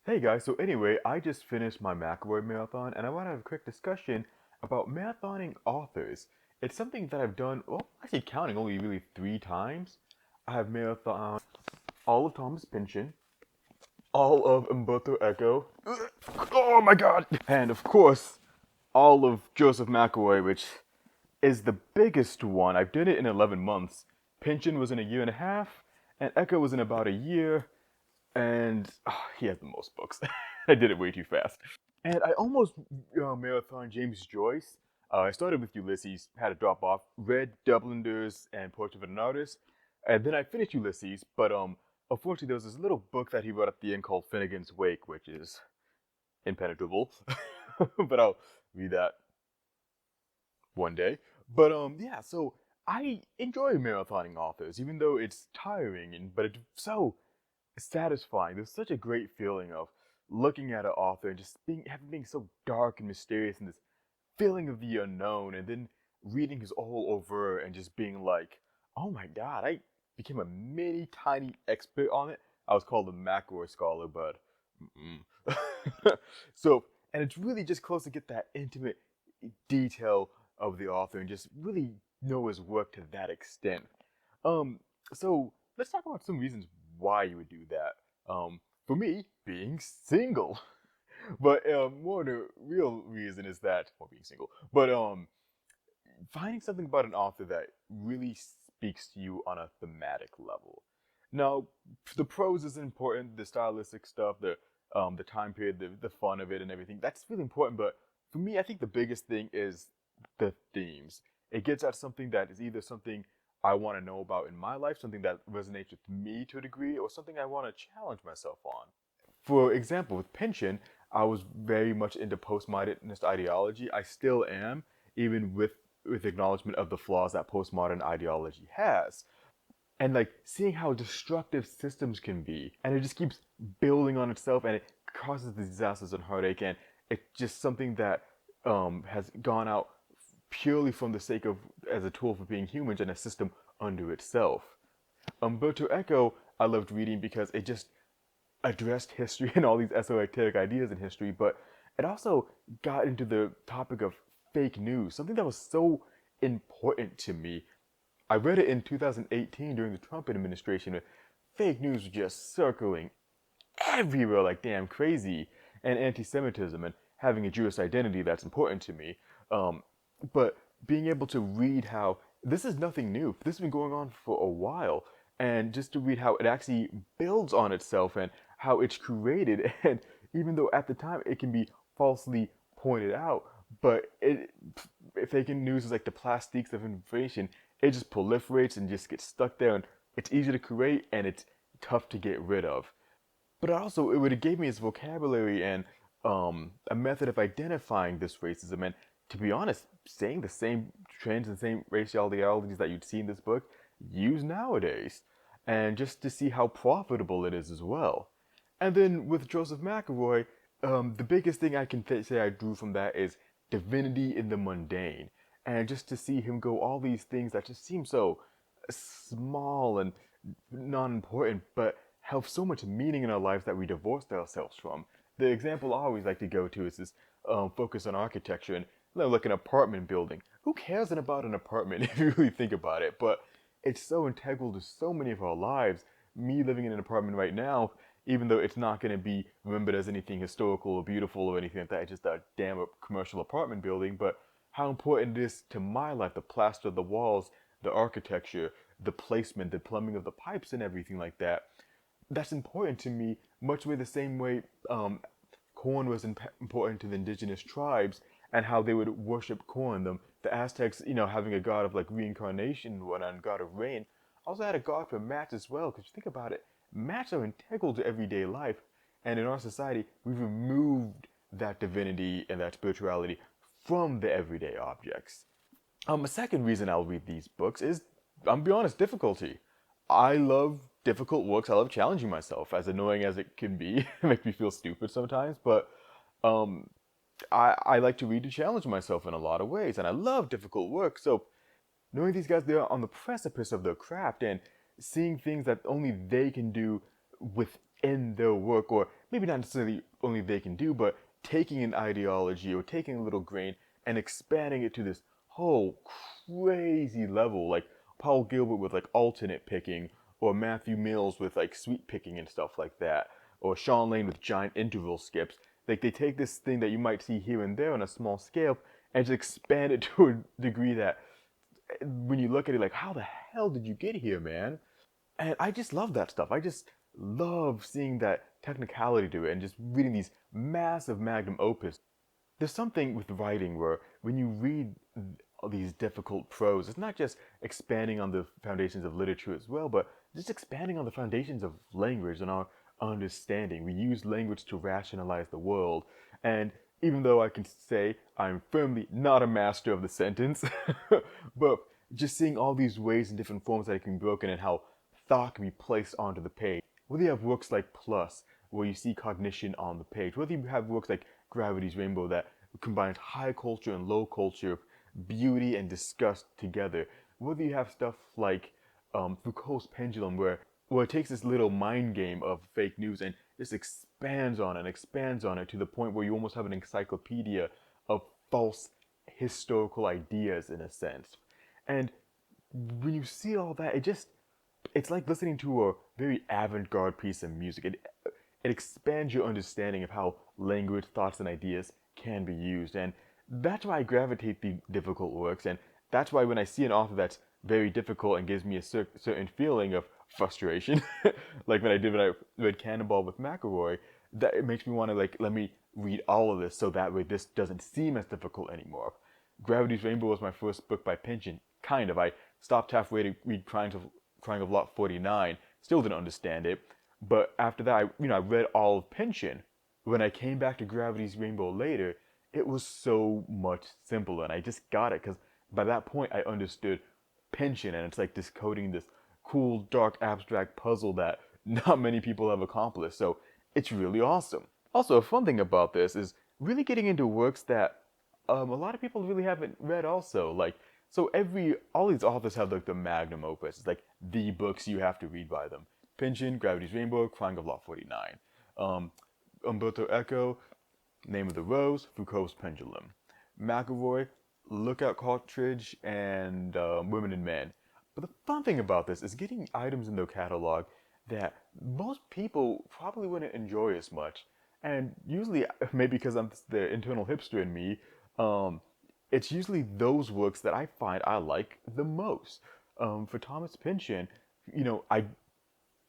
Hey guys, so anyway, I just finished my McElroy marathon and I want to have a quick discussion about marathoning authors. It's something that I've done, well, actually counting only really 3 times. I have marathon all of Thomas Pynchon, all of Umberto Eco, oh my god, and of course, all of Joseph McElroy, which is the biggest one. I've done it in 11 months. Pynchon was in a year and a half, and Echo was in about a year, and he has the most books. I did it way too fast. And I almost marathon James Joyce. I started with Ulysses, had to drop off, read Dubliners and Portrait of an Artist, and then I finished Ulysses. But unfortunately, there was this little book that he wrote at the end called Finnegan's Wake, which is impenetrable. But I'll read that one day. But yeah, so I enjoy marathoning authors, even though it's tiring, but it's so satisfying. There's such a great feeling of looking at an author and just being so dark and mysterious and this feeling of the unknown, and then reading his all over and just being like, oh my god, I became a mini tiny expert on it. I was called a macro scholar, but so, and it's really just close to get that intimate detail of the author and just really know his work to that extent. Um, so let's talk about some reasons why you would do that. For me, being single. But more the real reason is that, well, being single, but finding something about an author that really speaks to you on a thematic level. Now, the prose is important, the stylistic stuff, the time period, the fun of it, and everything. That's really important. But for me, I think the biggest thing is the themes. It gets at something that is either something I want to know about in my life, something that resonates with me to a degree, or something I want to challenge myself on. For example, with Pynchon, I was very much into postmodernist ideology. I still am, even with acknowledgement of the flaws that postmodern ideology has. And like seeing how destructive systems can be, and it just keeps building on itself, and it causes disasters and heartache, and it's just something that has gone out purely from the sake of as a tool for being humans and a system unto itself. Umberto Eco, I loved reading because it just addressed history and all these esoteric ideas in history, but it also got into the topic of fake news, something that was so important to me. I read it in 2018 during the Trump administration, with fake news just circling everywhere like damn crazy, and anti-Semitism and having a Jewish identity that's important to me. But being able to read how this is nothing new. This has been going on for a while, and just to read how it actually builds on itself and how it's created, and even though at the time it can be falsely pointed out, but fake news is like the plastiques of information. It just proliferates and just gets stuck there, and it's easy to create and it's tough to get rid of. But also, it would have gave me its vocabulary and a method of identifying this racism. And to be honest, saying the same trends and same racial ideologies that you'd see in this book used nowadays, and just to see how profitable it is as well. And then with Joseph McElroy, the biggest thing I can say I drew from that is divinity in the mundane, and just to see him go all these things that just seem so small and non-important, but have so much meaning in our lives that we divorced ourselves from. The example I always like to go to is this focus on architecture and like an apartment building. Who cares about an apartment if you really think about it? But it's so integral to so many of our lives. Me living in an apartment right now, even though it's not going to be remembered as anything historical or beautiful or anything like that, it's just a damn commercial apartment building, but how important it is to my life, the plaster of the walls, the architecture, the placement, the plumbing of the pipes and everything like that. That's important to me, much the same way corn was important to the indigenous tribes and how they would worship corn. The Aztecs, having a god of like reincarnation and whatnot, and god of rain, also had a god for mats as well. Because you think about it, mats are integral to everyday life, and in our society, we've removed that divinity and that spirituality from the everyday objects. A second reason I'll read these books is, I'm be honest, difficulty. I love difficult works. I love challenging myself, as annoying as it can be. It makes me feel stupid sometimes, but um, I like to read to challenge myself in a lot of ways, and I love difficult work. So knowing these guys, they're on the precipice of their craft, and seeing things that only they can do within their work, or maybe not necessarily only they can do, but taking an ideology or taking a little grain and expanding it to this whole crazy level, like Paul Gilbert with like alternate picking, or Matthew Mills with like sweep picking and stuff like that, or Sean Lane with giant interval skips. Like they take this thing that you might see here and there on a small scale and just expand it to a degree that when you look at it, like, how the hell did you get here, man? And I just love that stuff. I just love seeing that technicality to it and just reading these massive magnum opus. There's something with writing where when you read these difficult prose, it's not just expanding on the foundations of literature as well, but just expanding on the foundations of language and our understanding. We use language to rationalize the world. And even though I can say I'm firmly not a master of the sentence, but just seeing all these ways and different forms that it can be broken and how thought can be placed onto the page. Whether you have works like Plus, where you see cognition on the page, whether you have works like Gravity's Rainbow that combines high culture and low culture, beauty and disgust together, whether you have stuff like Foucault's Pendulum, where it takes this little mind game of fake news and just expands on it and expands on it to the point where you almost have an encyclopedia of false historical ideas in a sense. And when you see all that, it's like listening to a very avant-garde piece of music. It expands your understanding of how language, thoughts, and ideas can be used. And that's why I gravitate to difficult works. And that's why when I see an author that's very difficult and gives me a certain feeling of frustration, like when I read Cannonball with McElroy, that it makes me want to like, let me read all of this so that way this doesn't seem as difficult anymore. Gravity's Rainbow was my first book by Pynchon. Kind of. I stopped halfway to read Crying of Lot 49. Still didn't understand it. But after that, I read all of Pynchon. When I came back to Gravity's Rainbow later, it was so much simpler, and I just got it because by that point I understood Pynchon, and it's like decoding this cool, dark, abstract puzzle that not many people have accomplished. So it's really awesome. Also, a fun thing about this is really getting into works that a lot of people really haven't read. Also, like all these authors have like the magnum opus. It's like the books you have to read by them. Pynchon, Gravity's Rainbow, Crying of Lot 49. Umberto Eco, Name of the Rose, Foucault's Pendulum. McElroy, Lookout Cartridge, and Women and Men. But the fun thing about this is getting items in their catalog that most people probably wouldn't enjoy as much. And usually, maybe because I'm the internal hipster in me, it's usually those works that I find I like the most. For Thomas Pynchon, I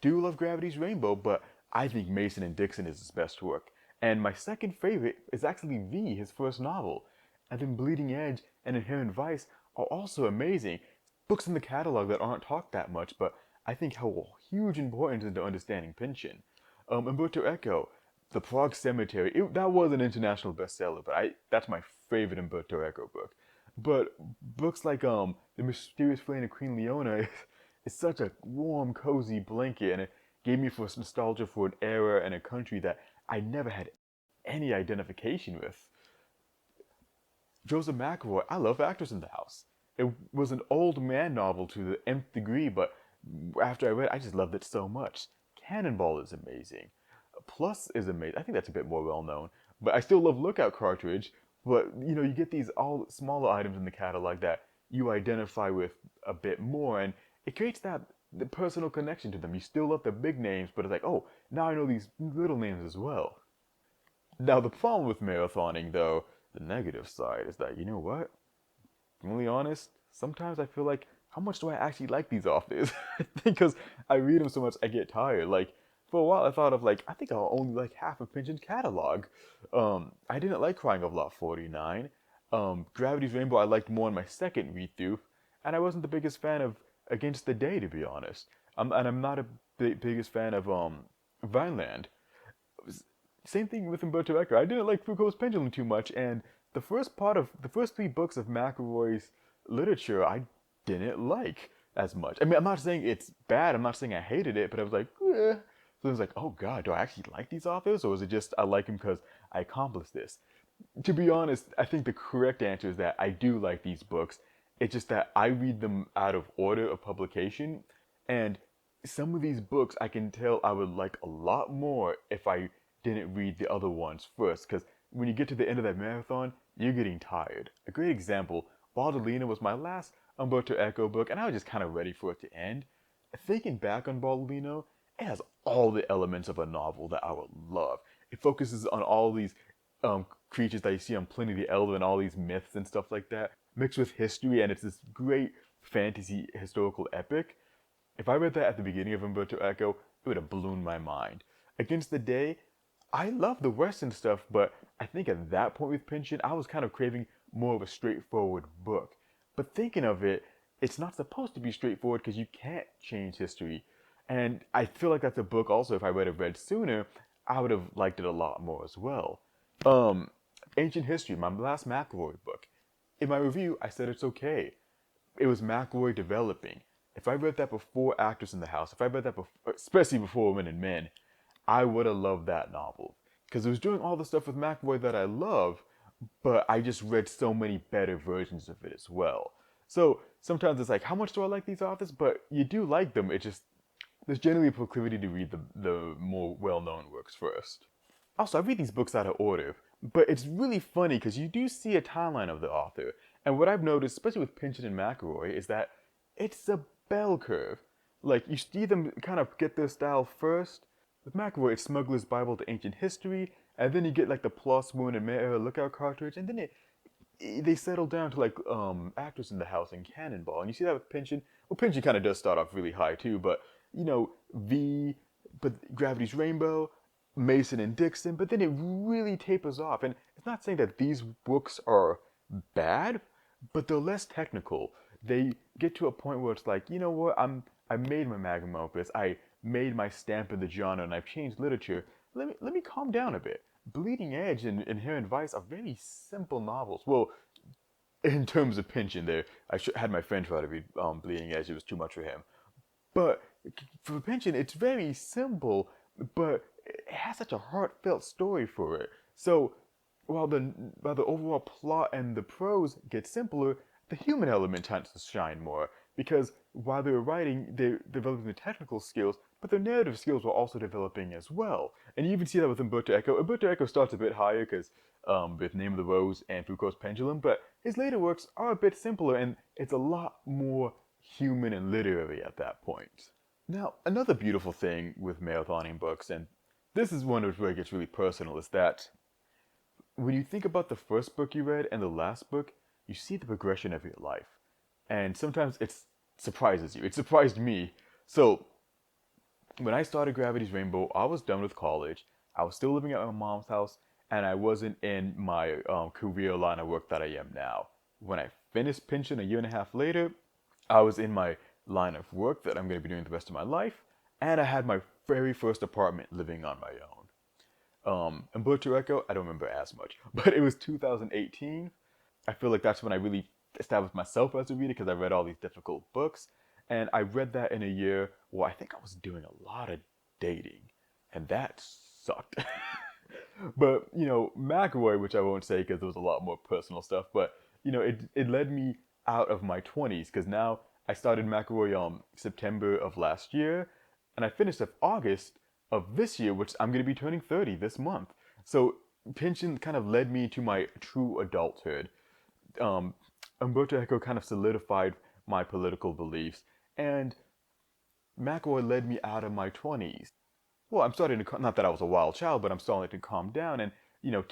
do love Gravity's Rainbow, but I think Mason and Dixon is his best work. And my second favorite is actually V, his first novel. And then Bleeding Edge and Inherent Vice are also amazing. Books in the catalog that aren't talked that much, but I think have a huge importance into understanding Pynchon. Umberto Eco, The Prague Cemetery, that was an international bestseller, but that's my favorite Umberto Eco book. But books like The Mysterious Flame of Queen Leona is such a warm, cozy blanket, and it gave me for nostalgia for an era and a country that I never had any identification with. Joseph McElroy, I love Actors in the House. It was an old man novel to the nth degree, but after I read it, I just loved it so much. Cannonball is amazing. Plus is amazing. I think that's a bit more well known. But I still love Lookout Cartridge. But, you get these all smaller items in the catalog that you identify with a bit more, and it creates the personal connection to them. You still love the big names, but it's like, oh, now I know these little names as well. Now, the problem with marathoning, though, the negative side, is that, you know what? I'm really honest, sometimes I feel like, how much do I actually like these authors? Because I read them so much, I get tired. Like, for a while, I thought of, like, I think I'll only like half of Pynchon's catalog. I didn't like Crying of Lot 49. Gravity's Rainbow I liked more in my second read-through, and I wasn't the biggest fan of Against the Day, to be honest. I'm not a biggest fan of Vineland. Same thing with Umberto Eco. I didn't like Foucault's Pendulum too much, and the first three books of McElroy's literature I didn't like as much. I mean, I'm not saying it's bad. I'm not saying I hated it, but I was like, eh. So it was like, oh god, do I actually like these authors, or is it just I like them because I accomplished this? To be honest, I think the correct answer is that I do like these books. It's just that I read them out of order of publication, and some of these books I can tell I would like a lot more if I didn't read the other ones first, because when you get to the end of that marathon, you're getting tired. A great example, Baldolina was my last Umberto Eco book, and I was just kind of ready for it to end. Thinking back on Baldolino, it has all the elements of a novel that I would love. It focuses on all these creatures that you see on Pliny the Elder and all these myths and stuff like that, mixed with history, and it's this great fantasy historical epic. If I read that at the beginning of Umberto Eco, it would have blown my mind. Against the Day, I love the Western stuff, but I think at that point with Pynchon, I was kind of craving more of a straightforward book. But thinking of it, it's not supposed to be straightforward because you can't change history. And I feel like that's a book also, if I would have read sooner, I would have liked it a lot more as well. Um, Ancient History, my last McElroy book. In my review, I said it's okay. It was McElroy developing. If I read that before Actors in the House, if I read that before, especially before Women and Men, I would have loved that novel. Because it was doing all the stuff with McElroy that I love, but I just read so many better versions of it as well. So sometimes it's like, how much do I like these authors? But you do like them. It just, there's generally a proclivity to read the more well-known works first. Also, I read these books out of order, but it's really funny because you do see a timeline of the author. And what I've noticed, especially with Pynchon and McElroy, is that it's a bell curve. Like, you see them kind of get their style first. With McElroy, it's Smuggler's Bible to Ancient History, and then you get like the Plus Moon and Mare Lookout cartridge, and then they settle down to like Actors in the House and Cannonball. And you see that with Pynchon. Well, Pynchon kind of does start off really high too, but you know, but Gravity's Rainbow, Mason and Dixon, but then it really tapers off. And it's not saying that these books are bad, but they're less technical. They get to a point where it's like, you know what, I made my magnum opus, I made my stamp in the genre, and I've changed literature. Let me calm down a bit. Bleeding Edge and Inherent Vice are very simple novels. Well, in terms of Pynchon, there, had my friend try to read Bleeding Edge. It was too much for him. But for Pynchon, it's very simple, but it has such a heartfelt story for it. So while the overall plot and the prose get simpler, the human element tends to shine more. Because while they were writing, they're developing the technical skills, but their narrative skills were also developing as well. And you even see that with Umberto Eco. Umberto Eco starts a bit higher because with Name of the Rose and Foucault's Pendulum, but his later works are a bit simpler and it's a lot more human and literary at that point. Now, another beautiful thing with marathoning books, and this is one where it gets really personal, is that when you think about the first book you read and the last book, you see the progression of your life. And sometimes it surprises you. It surprised me. So, when I started Gravity's Rainbow, I was done with college. I was still living at my mom's house, and I wasn't in my career line of work that I am now. When I finished Pynchon a year and a half later, I was in my line of work that I'm going to be doing the rest of my life, and I had my very first apartment living on my own. Umberto Eco, I don't remember as much, but it was 2018. I feel like that's when I really established myself as a reader because I read all these difficult books. And I read that in a year where I think I was doing a lot of dating. And that sucked. But, you know, McElroy, which I won't say because there was a lot more personal stuff, but, you know, it led me out of my 20s because now I started McElroy September of last year and I finished up August of this year, which I'm going to be turning 30 this month. So Pynchon kind of led me to my true adulthood. Umberto Eco kind of solidified my political beliefs, and McElroy led me out of my 20s. Well, I'm starting to, not that I was a wild child, but I'm starting to calm down and, you know,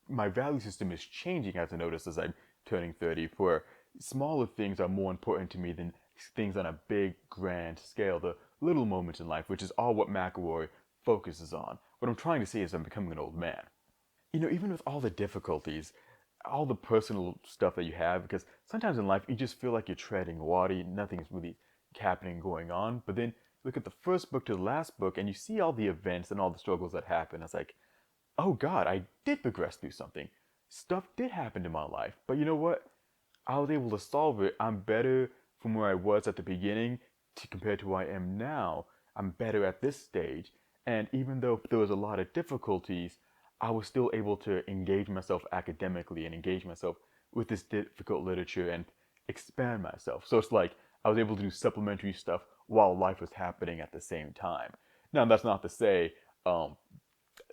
my value system is changing as I notice as I'm turning 30, where smaller things are more important to me than things on a big, grand scale, the little moments in life, which is all what McElroy focuses on. What I'm trying to say is I'm becoming an old man. You know, even with all the difficulties, all the personal stuff that you have, because sometimes in life you just feel like you're treading water, nothing's really happening going on. But then look at the first book to the last book and you see all the events and all the struggles that happen. It's like, oh God, I did progress through something. Stuff did happen in my life. But you know what? I was able to solve it. I'm better from where I was at the beginning compared to where I am now. I'm better at this stage. And even though there was a lot of difficulties, I was still able to engage myself academically and engage myself with this difficult literature and expand myself. So it's like I was able to do supplementary stuff while life was happening at the same time. Now, that's not to say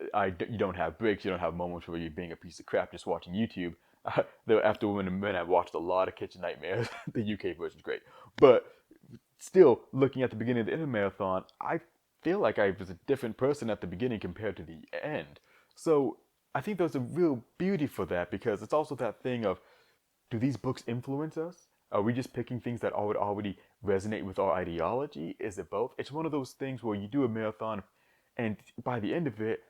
you don't have breaks, you don't have moments where you're being a piece of crap just watching YouTube. Though after Women and Men, I watched a lot of Kitchen Nightmares. The UK version's great, but still, looking at the beginning of the Inner Marathon, I feel like I was a different person at the beginning compared to the end. So I think there's a real beauty for that because it's also that thing of, do these books influence us? Are we just picking things that would already resonate with our ideology? Is it both? It's one of those things where you do a marathon, and by the end of it,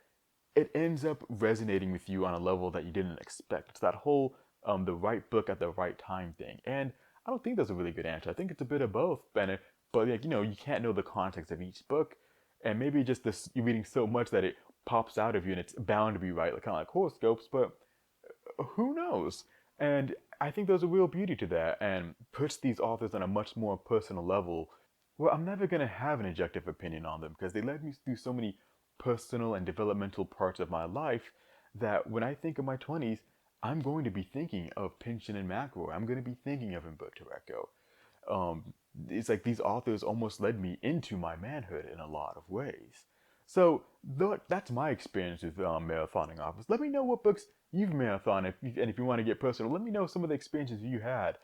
it ends up resonating with you on a level that you didn't expect. It's that whole the right book at the right time thing. And I don't think there's a really good answer. I think it's a bit of both, Bennett. But like, you can't know the context of each book, and maybe just this you're reading so much that it pops out of you, and it's bound to be right, like kind of like horoscopes. But who knows? And I think there's a real beauty to that, and puts these authors on a much more personal level. Well, I'm never gonna have an objective opinion on them because they led me through so many personal and developmental parts of my life that when I think of my 20s, I'm going to be thinking of Pynchon and McElroy. I'm going to be thinking of Umberto Eco. Um, it's like these authors almost led me into my manhood in a lot of ways. So that's my experience with marathoning authors. Let me know what books you've marathoned, and if you want to get personal, let me know some of the experiences you had.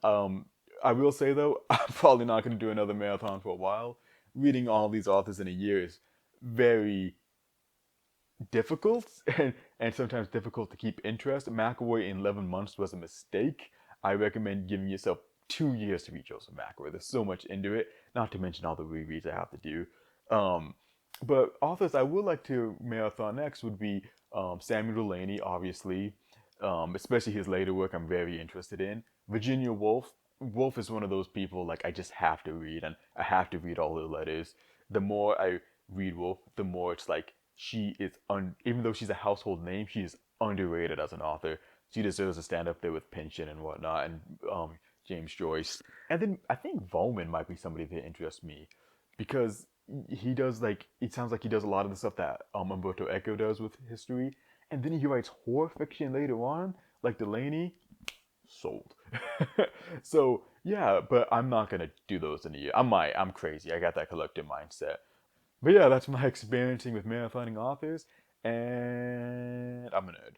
Um, I will say though, I'm probably not going to do another marathon for a while. Reading all these authors in a year is very difficult and sometimes difficult to keep interest. McElroy in 11 months was a mistake. I recommend giving yourself 2 years to read Joseph McElroy. There's so much into it, not to mention all the rereads I have to do. Um, but authors I would like to marathon next would be Samuel Delany, obviously, especially his later work I'm very interested in. Virginia Woolf. Woolf is one of those people like I just have to read, and I have to read all the letters. The more I read Woolf, the more it's like she is even though she's a household name, she is underrated as an author. She deserves to stand up there with Pynchon and whatnot, and James Joyce. And then I think Volman might be somebody that interests me because he does like it sounds like he does a lot of the stuff that Umberto Eco does with history, and then he writes horror fiction later on, like Delaney. Sold. So yeah, but I'm not gonna do those in a year. I might. I'm crazy. I got that collective mindset. But yeah, that's my experiencing with marathoning authors, and I'm a nerd.